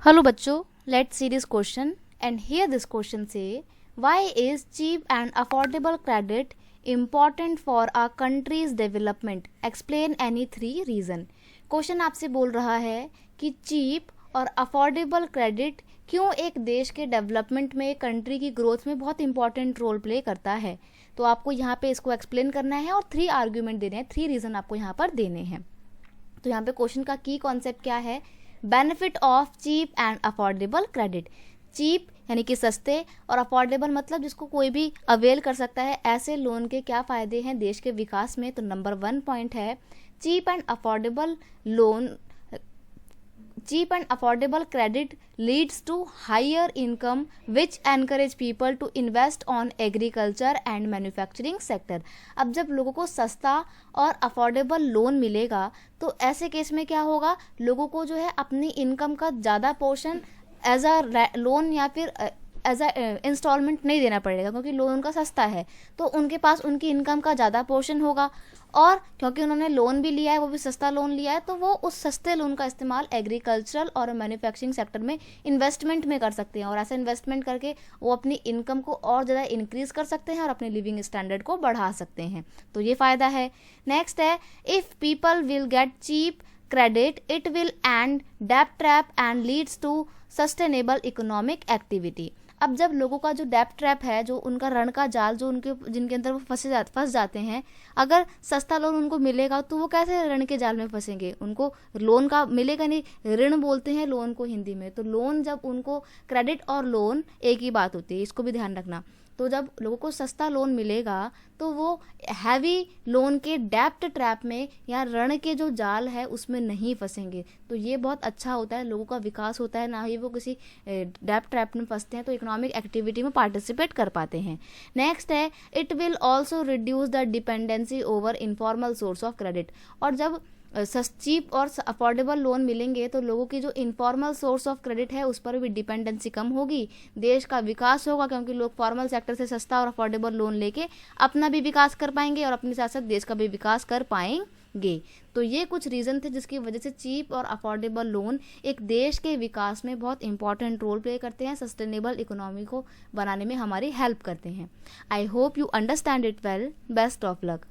Hello bachcho, let's see this question and here this question say why is cheap and affordable credit important for a country's development? Explain any three reason. Question आपसे बोल रहा है कि cheap और affordable credit क्यों एक देश के डेवलपमेंट में, एक कंट्री की ग्रोथ में बहुत इंपॉर्टेंट रोल प्ले करता है. तो आपको यहाँ पे इसको एक्सप्लेन करना है और 3 आर्ग्यूमेंट देने हैं, 3 रीज़न आपको यहाँ पर देने हैं. तो यहाँ पे क्वेश्चन का की कॉन्सेप्ट क्या है? Benefit of cheap and affordable credit. Cheap यानी कि सस्ते और अफोर्डेबल मतलब जिसको कोई भी अवेल कर सकता है, ऐसे लोन के क्या फ़ायदे हैं देश के विकास में. तो नंबर 1 पॉइंट है cheap and affordable loan. Cheap and affordable credit leads to higher income which encourage people to invest on agriculture and manufacturing sector. अब जब लोगों को सस्ता और अफोर्डेबल लोन मिलेगा तो ऐसे केस में क्या होगा, लोगों को जो है अपनी इनकम का ज़्यादा पोर्शन एज अ लोन या फिर एज अ इंस्टॉलमेंट नहीं देना पड़ेगा, क्योंकि लोन उनका सस्ता है तो उनके पास उनकी इनकम का ज़्यादा पोर्शन होगा. और क्योंकि उन्होंने लोन भी लिया है, वो भी सस्ता लोन लिया है, तो वो उस सस्ते लोन का इस्तेमाल एग्रीकल्चरल और मैन्युफैक्चरिंग सेक्टर में इन्वेस्टमेंट में कर सकते हैं. और ऐसा इन्वेस्टमेंट करके वो अपनी इनकम को और ज़्यादा इंक्रीज कर सकते हैं और अपने लिविंग स्टैंडर्ड को बढ़ा सकते हैं. तो ये फ़ायदा है. नेक्स्ट है if people will get cheap credit it will end debt trap and leads to sustainable economic activity. अब जब लोगों का जो डेप्ट ट्रैप है, जो उनका ऋण का जाल जो उनके जिनके अंदर वो फंस जाते हैं, अगर सस्ता लोन उनको मिलेगा तो वो कैसे ऋण के जाल में फंसेंगे? उनको लोन का मिलेगा नहीं, ऋण बोलते हैं लोन को हिंदी में. तो लोन जब उनको, क्रेडिट और लोन एक ही बात होती है, इसको भी ध्यान रखना. तो जब लोगों को सस्ता लोन मिलेगा तो वो हैवी लोन के डेप्ट ट्रैप में या ऋण के जो जाल है उसमें नहीं फंसेंगे. तो ये बहुत अच्छा होता है, लोगों का विकास होता है, ना ही वो किसी डेप्ट ट्रैप में फंसते हैं, तो इकोनॉमिक एक्टिविटी में पार्टिसिपेट कर पाते हैं. नेक्स्ट है it will also reduce the dependency over informal source of credit. और जब चीप और अफोर्डेबल लोन मिलेंगे तो लोगों की जो इनफॉर्मल सोर्स ऑफ क्रेडिट है उस पर भी डिपेंडेंसी कम होगी, देश का विकास होगा, क्योंकि लोग फॉर्मल सेक्टर से सस्ता और अफोर्डेबल लोन लेके अपना भी विकास कर पाएंगे और अपने साथ साथ देश का भी विकास कर पाएंगे. तो ये कुछ रीज़न थे जिसकी वजह से चीप और अफोर्डेबल लोन एक देश के विकास में बहुत इंपॉर्टेंट रोल प्ले करते हैं, सस्टेनेबल इकोनॉमी को बनाने में हमारी हेल्प करते हैं. I hope you understand it well. Best of luck.